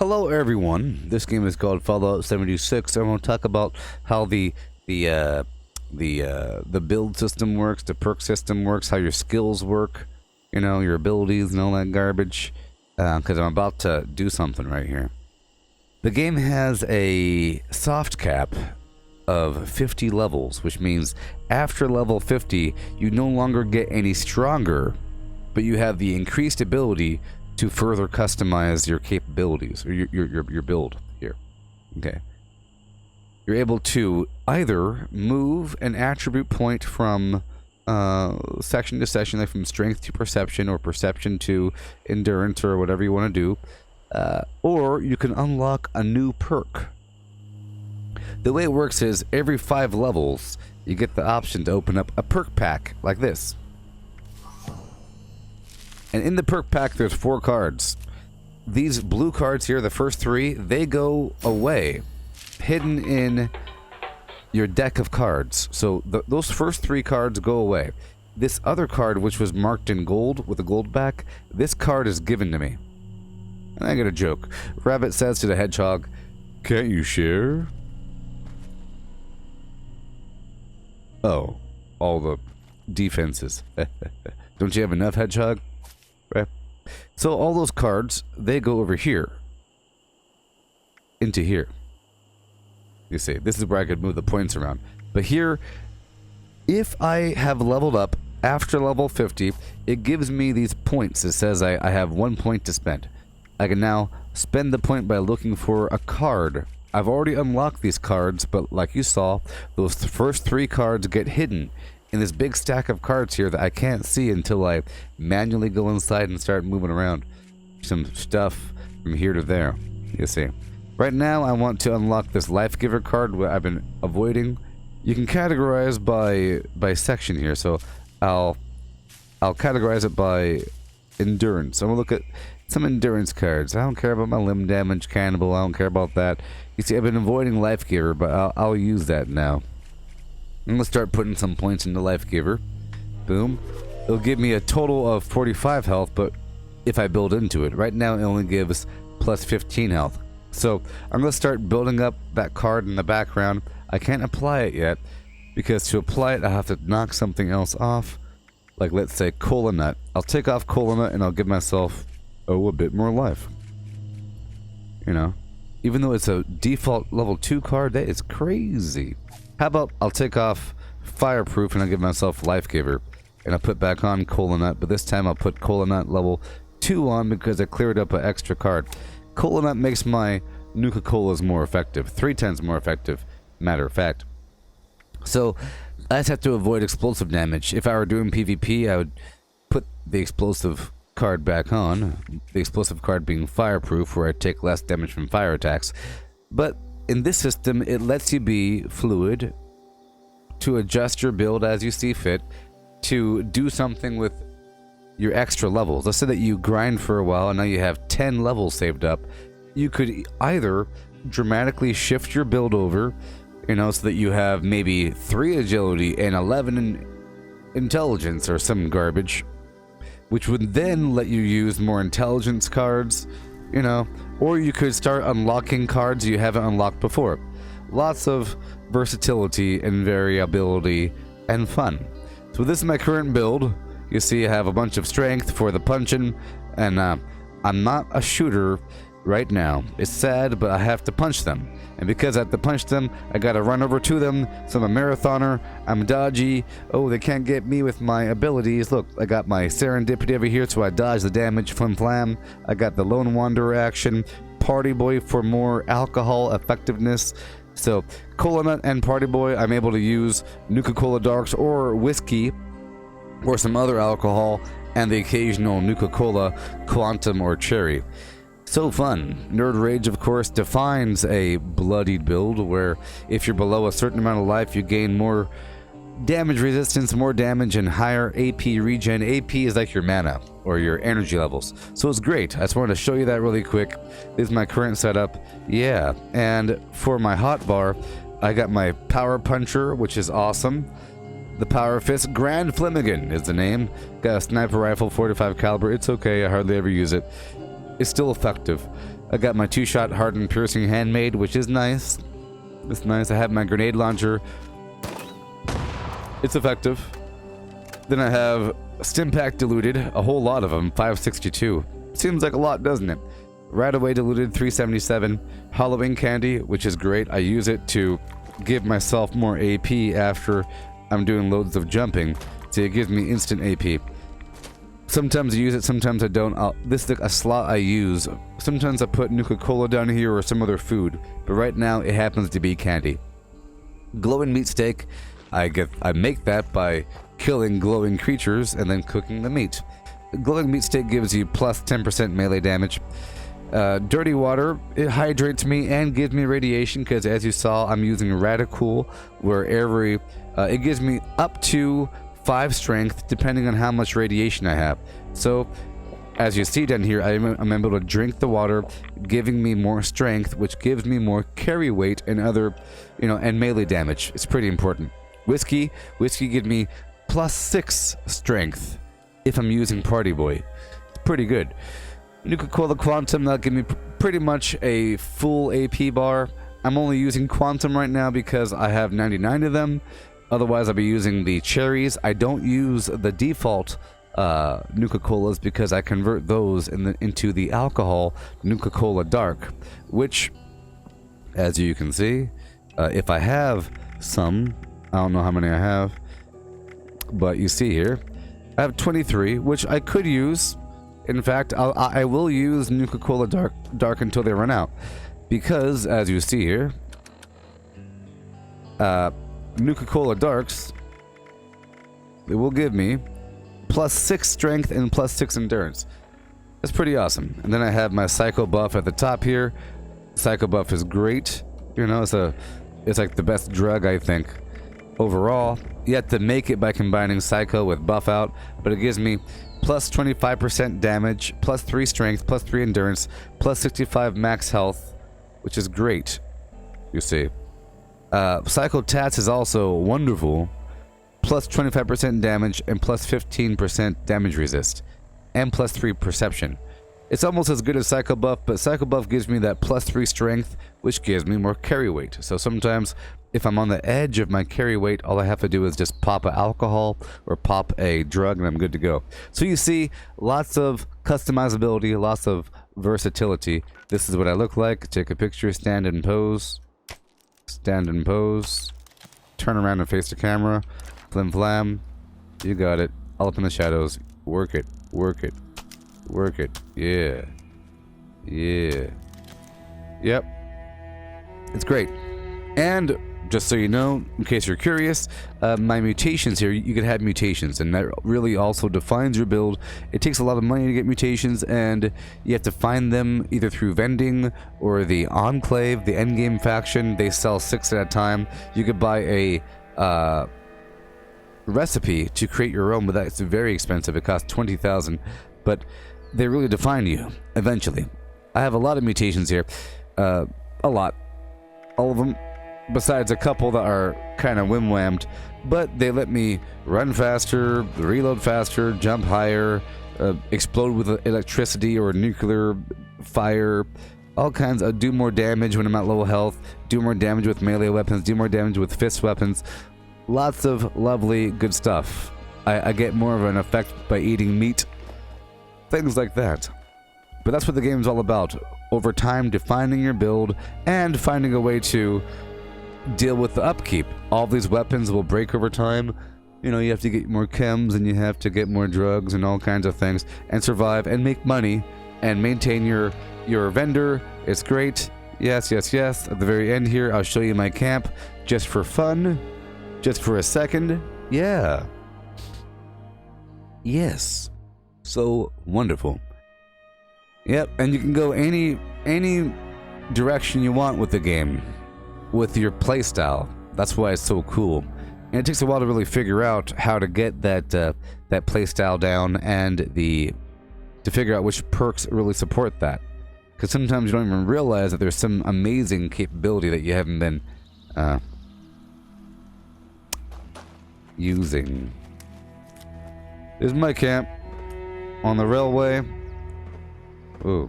Hello everyone. This game is called Fallout 76. I'm going to talk about how the build system works, the perk system works, how your skills work, you know, your abilities and all that garbage. Because I'm about to do something right here. The game has a soft cap of 50 levels, which means after level 50, you no longer get any stronger, but you have the increased ability to further customize your capabilities or your build here. Okay. You're able to either move an attribute point from section to section, like from strength to perception or perception to endurance or whatever you want to do, or you can unlock a new perk. The way it works is every 5 levels, you get the option to open up a perk pack like this. And in the perk pack, there's 4 cards. These blue cards here, the first 3, they go away, hidden in your deck of cards. So those first 3 cards go away. This other card, which was marked in gold with a gold back, this card is given to me. And I got a joke. Rabbit says to the hedgehog, "Can't you share?" Oh, all the defenses. Don't you have enough, hedgehog? Right. So all those cards, they go over here. Into here. You see, this is where I could move the points around. But here, if I have leveled up after level 50, it gives me these points. It says I have 1 point to spend. I can now spend the point by looking for a card. I've already unlocked these cards, but like you saw, those first 3 cards get hidden in this big stack of cards here that I can't see until I manually go inside and start moving around some stuff from here to there. You see. Right now, I want to unlock this Life Giver card where I've been avoiding. You can categorize by section here, so I'll categorize it by endurance. I'm gonna look at some endurance cards. I don't care about my limb damage, cannibal. I don't care about that. You see, I've been avoiding Life Giver, but I'll use that now. I'm gonna start putting some points into Life Giver. Boom. It'll give me a total of 45 health, but if I build into it, right now it only gives plus 15 health. So I'm gonna start building up that card in the background. I can't apply it yet, because to apply it I have to knock something else off. Like, let's say Cola Nut. I'll take off Cola Nut and I'll give myself, a bit more life. You know? Even though it's a default level 2 card, that is crazy. How about I'll take off Fireproof and I'll give myself Life Giver. And I'll put back on Cola Nut, but this time I'll put Cola Nut level 2 on because I cleared up an extra card. Cola Nut makes my Nuka-Colas more effective. 3 times more effective, matter of fact. So, I just have to avoid explosive damage. If I were doing PvP, I would put the explosive card back on. The explosive card being Fireproof, where I take less damage from fire attacks. But in this system, it lets you be fluid, to adjust your build as you see fit, to do something with your extra levels. Let's say that you grind for a while and now you have 10 levels saved up. You could either dramatically shift your build over, you know, so that you have maybe 3 agility and 11 intelligence or some garbage, which would then let you use more intelligence cards, you know, or you could start unlocking cards you haven't unlocked before. Lots of versatility and variability and fun. So this is my current build. You see I have a bunch of strength for the punching, and I'm not a shooter right now. It's sad, but I have to punch them. And because I have to punch them, I gotta run over to them. So I'm a marathoner, I'm dodgy. Oh, they can't get me with my abilities. Look, I got my serendipity over here, so I dodge the damage, flim flam. I got the lone wanderer action, party boy for more alcohol effectiveness. So, Cola Nut and Party Boy, I'm able to use Nuka-Cola Darks or whiskey or some other alcohol, and the occasional Nuka-Cola Quantum or Cherry. So fun. Nerd Rage, of course, defines a bloodied build, where if you're below a certain amount of life, you gain more damage resistance, more damage, and higher AP regen. AP is like your mana or your energy levels. So it's great. I just wanted to show you that really quick. This is my current setup. Yeah, and for my hotbar, I got my Power Puncher, which is awesome. The Power Fist Grand Flemigan is the name. Got a sniper rifle, 45 caliber. It's okay, I hardly ever use it. It's still effective. I got my 2-shot hardened piercing handmade, which is nice. It's nice. I have my grenade launcher. It's effective. Then I have Stimpack diluted, a whole lot of them, 562. Seems like a lot, doesn't it? Right away diluted, 377. Halloween candy, which is great. I use it to give myself more AP after I'm doing loads of jumping. So it gives me instant AP. Sometimes I use it, sometimes I don't. This is a slot I use. Sometimes I put Nuka-Cola down here or some other food. But right now it happens to be candy. Glowing meat steak. I make that by killing glowing creatures and then cooking the meat. Glowing meat steak gives you plus 10% melee damage. Dirty water, it hydrates me and gives me radiation because, as you saw, I'm using Radicool, where it gives me up to 5 strength depending on how much radiation I have. So, as you see down here, I'm able to drink the water, giving me more strength, which gives me more carry weight and other, and melee damage. It's pretty important. Whiskey gives me plus 6 strength if I'm using Party Boy. It's pretty good. Nuka-Cola Quantum, that'll give me pretty much a full AP bar. I'm only using Quantum right now because I have 99 of them. Otherwise, I'll be using the cherries. I don't use the default Nuka-Colas because I convert those into the alcohol Nuka-Cola Dark, which, as you can see, if I have some, I don't know how many I have, but you see here, I have 23, which I could use. In fact, I will use Nuka-Cola Dark until they run out. Because, as you see here, Nuka-Cola Darks, it will give me plus 6 strength and plus 6 endurance. That's pretty awesome. And then I have my Psycho Buff at the top here. Psycho Buff is great. It's like the best drug, I think, overall. You have to make it by combining Psycho with Buff Out, but it gives me plus 25% damage, plus 3 strength, plus 3 endurance, plus 65 max health, which is great, you see. Psycho Tats is also wonderful, plus 25% damage and plus 15% damage resist, and plus 3 perception. It's almost as good as Psycho Buff, but Psycho Buff gives me that plus 3 strength, which gives me more carry weight. So sometimes, if I'm on the edge of my carry weight, all I have to do is just pop an alcohol or pop a drug and I'm good to go. So you see, lots of customizability, lots of versatility. This is what I look like. Take a picture, stand and pose. Stand and pose. Turn around and face the camera. Flim flam. You got it. All up in the shadows. Work it. Work it. Work it. Yeah. Yeah. Yep. It's great. And just so you know, in case you're curious, my mutations here, you can have mutations, and that really also defines your build. It takes a lot of money to get mutations, and you have to find them either through vending or the Enclave, the endgame faction. They sell 6 at a time. You could buy a recipe to create your own, but that's very expensive. It costs 20,000, but they really define you eventually. I have a lot of mutations here, a lot, all of them. Besides a couple that are kind of whim-whammed, but they let me run faster, reload faster, jump higher, explode with electricity or nuclear fire, all kinds of do more damage when I'm at low health, do more damage with melee weapons, do more damage with fist weapons. Lots of lovely, good stuff. I get more of an effect by eating meat, things like that. But that's what the game's all about. Over time, defining your build and finding a way to deal with the upkeep. All these weapons will break over time. You have to get more chems and you have to get more drugs and all kinds of things and survive and make money and maintain your vendor. It's great. Yes, yes, yes. At the very end here, I'll show you my camp just for fun. Just for a second. Yeah. Yes. So wonderful. Yep, and you can go any direction you want with the game, with your playstyle. That's why it's so cool. And it takes a while to really figure out how to get that playstyle down and to figure out which perks really support that. Because sometimes you don't even realize that there's some amazing capability that you haven't been using. This is my camp on the railway. Ooh.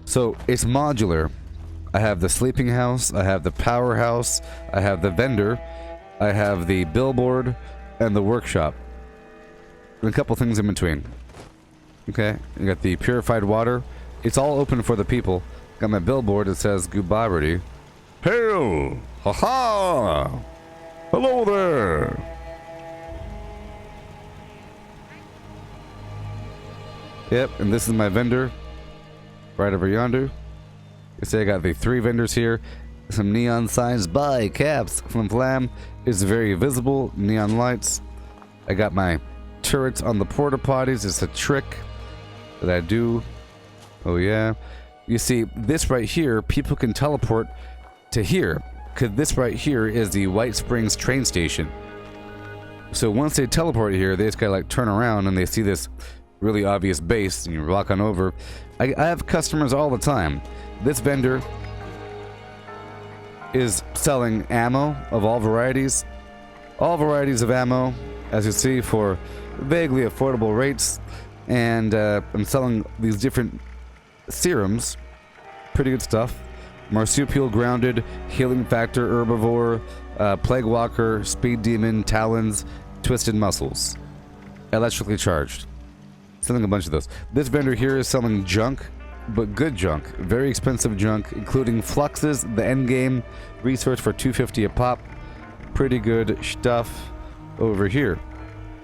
So it's modular. I have the sleeping house, I have the powerhouse, I have the vendor, I have the billboard, and the workshop. And a couple things in between. Okay, you got the purified water. It's all open for the people. Got my billboard that says Gooboberti. Hail! Ha-ha! Hello there! Yep, and this is my vendor. Right over yonder. You see I got the 3 vendors here. Some neon signs. Buy caps from Flam. It's very visible. Neon lights. I got my turrets on the porta potties. It's a trick that I do. Oh yeah. You see, this right here, people can teleport to here. Because this right here is the White Springs train station. So once they teleport here, they just gotta like turn around and they see this really obvious base and you walk on over. I have customers all the time. This vendor is selling ammo of all varieties. All varieties of ammo, as you see, for vaguely affordable rates. And I'm selling these different serums. Pretty good stuff. Marsupial Grounded, Healing Factor, Herbivore, Plague Walker, Speed Demon, Talons, Twisted Muscles. Electrically charged. Selling a bunch of those. This vendor here is selling junk, but good junk. Very expensive junk, including fluxes, the endgame, research for $250 a pop. Pretty good stuff over here.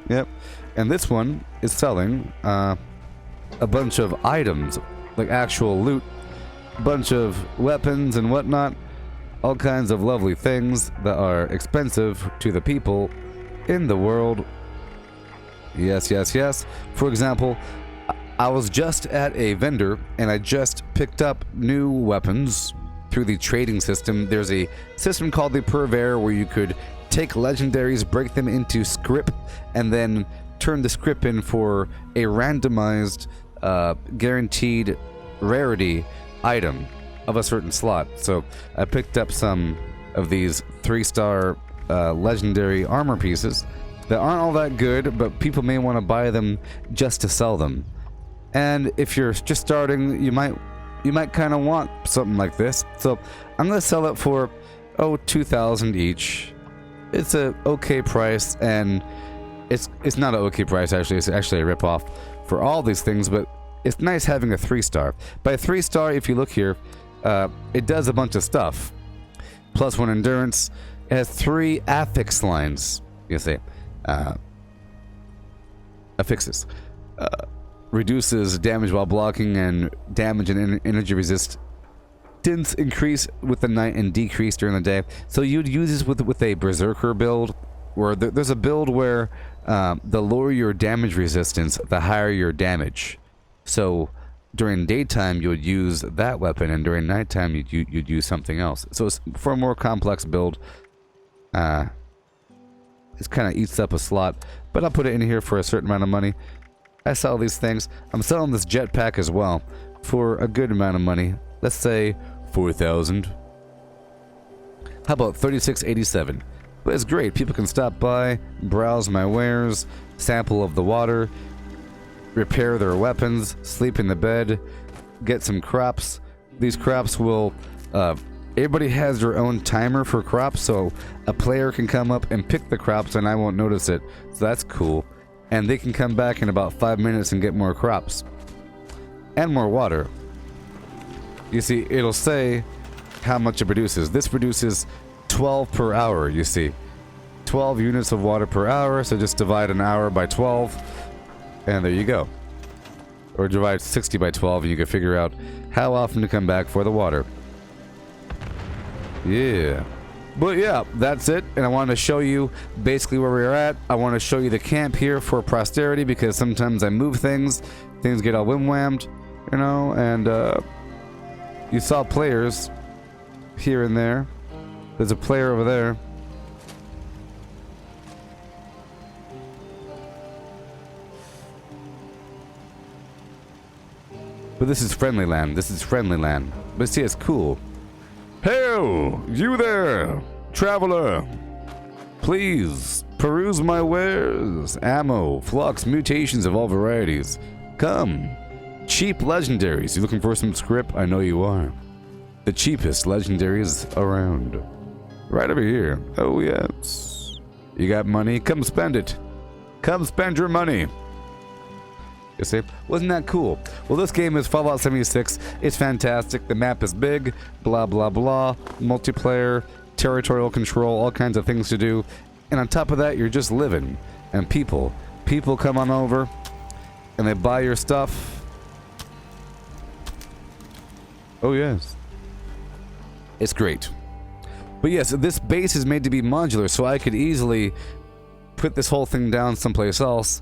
Yep. And this one is selling a bunch of items, like actual loot, bunch of weapons and whatnot, all kinds of lovely things that are expensive to the people in the world. Yes, yes, yes. For example, I was just at a vendor and I just picked up new weapons through the trading system. There's a system called the Purveyor where you could take legendaries, break them into script, and then turn the script in for a randomized, guaranteed rarity item of a certain slot. So I picked up some of these 3-star legendary armor pieces that aren't all that good, but people may want to buy them just to sell them. And if you're just starting, you might kind of want something like this. So I'm gonna sell it for $2,000 each. It's a okay price, and it's not an okay price actually. It's actually a rip-off for all these things, but it's nice having a 3-star. By 3-star, if you look here, it does a bunch of stuff. +1 endurance. It has 3 affix lines. You see, affixes. Reduces damage while blocking, and damage and energy resistance increase with the night and decrease during the day. So you'd use this with a berserker build, where there's a build where the lower your damage resistance, the higher your damage. So during daytime you would use that weapon, and during nighttime you'd use something else. So it's for a more complex build. It kind of eats up a slot, but I'll put it in here for a certain amount of money. I sell these things. I'm selling this jetpack as well for a good amount of money. Let's say 4,000. How about 36.87? But it's great. People can stop by, browse my wares, sample of the water, repair their weapons, sleep in the bed, get some crops. These crops will everybody has their own timer for crops, so a player can come up and pick the crops and I won't notice it. So that's cool. And they can come back in about 5 minutes and get more crops. And more water. You see, it'll say how much it produces. This produces 12 per hour, you see. 12 units of water per hour, so just divide an hour by 12, and there you go. Or divide 60 by 12, and you can figure out how often to come back for the water. Yeah. But yeah, that's it, and I wanted to show you basically where we're at. I want to show you the camp here for posterity, because sometimes I move things get all wham-whammed, you know, and you saw players here and there. There's a player over there. But this is friendly land. This is friendly land. But see, it's cool. Hail, you there, traveler. Please, peruse my wares. Ammo, flux, mutations of all varieties. Come, Cheap legendaries. You looking for some script? I know you are. The cheapest legendaries around. Right over here. Oh, yes. You got money? Come spend it. Come spend your money. You see? Wasn't that cool? Well, this game is Fallout 76. It's fantastic. The map is big. Blah, blah, blah. Multiplayer. Territorial control. All kinds of things to do. And on top of that, you're just living. And people come on over. And they buy your stuff. Oh, yes. It's great. But yes, this base is made to be modular, so I could easily put this whole thing down someplace else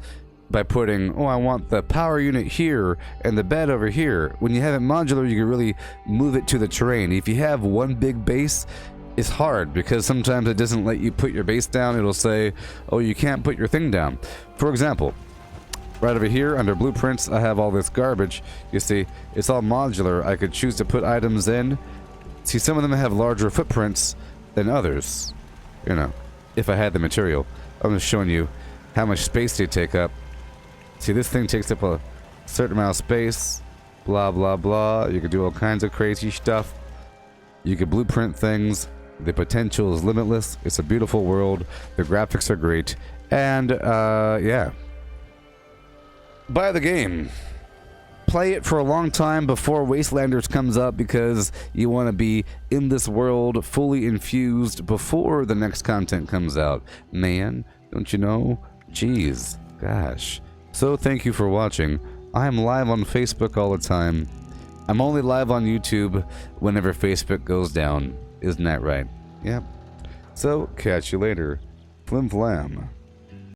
by putting, oh, I want the power unit here and the bed over here. When you have it modular, you can really move it to the terrain. If you have one big base, it's hard because sometimes it doesn't let you put your base down. It'll say, oh, you can't put your thing down. For example, right over here under blueprints, I have all this garbage. You see, it's all modular. I could choose to put items in. See, some of them have larger footprints than others. You know, if I had the material. I'm just showing you how much space they take up. See, this thing takes up a certain amount of space. Blah, blah, blah. You can do all kinds of crazy stuff. You can blueprint things. The potential is limitless. It's a beautiful world. The graphics are great. And, yeah. Buy the game. Play it for a long time before Wastelanders comes up because you want to be in this world fully infused before the next content comes out. Man, don't you know? Jeez, gosh. So thank you for watching. I'm live on Facebook all the time. I'm only live on YouTube whenever Facebook goes down. Isn't that right? Yep. So, catch you later. Flim flam.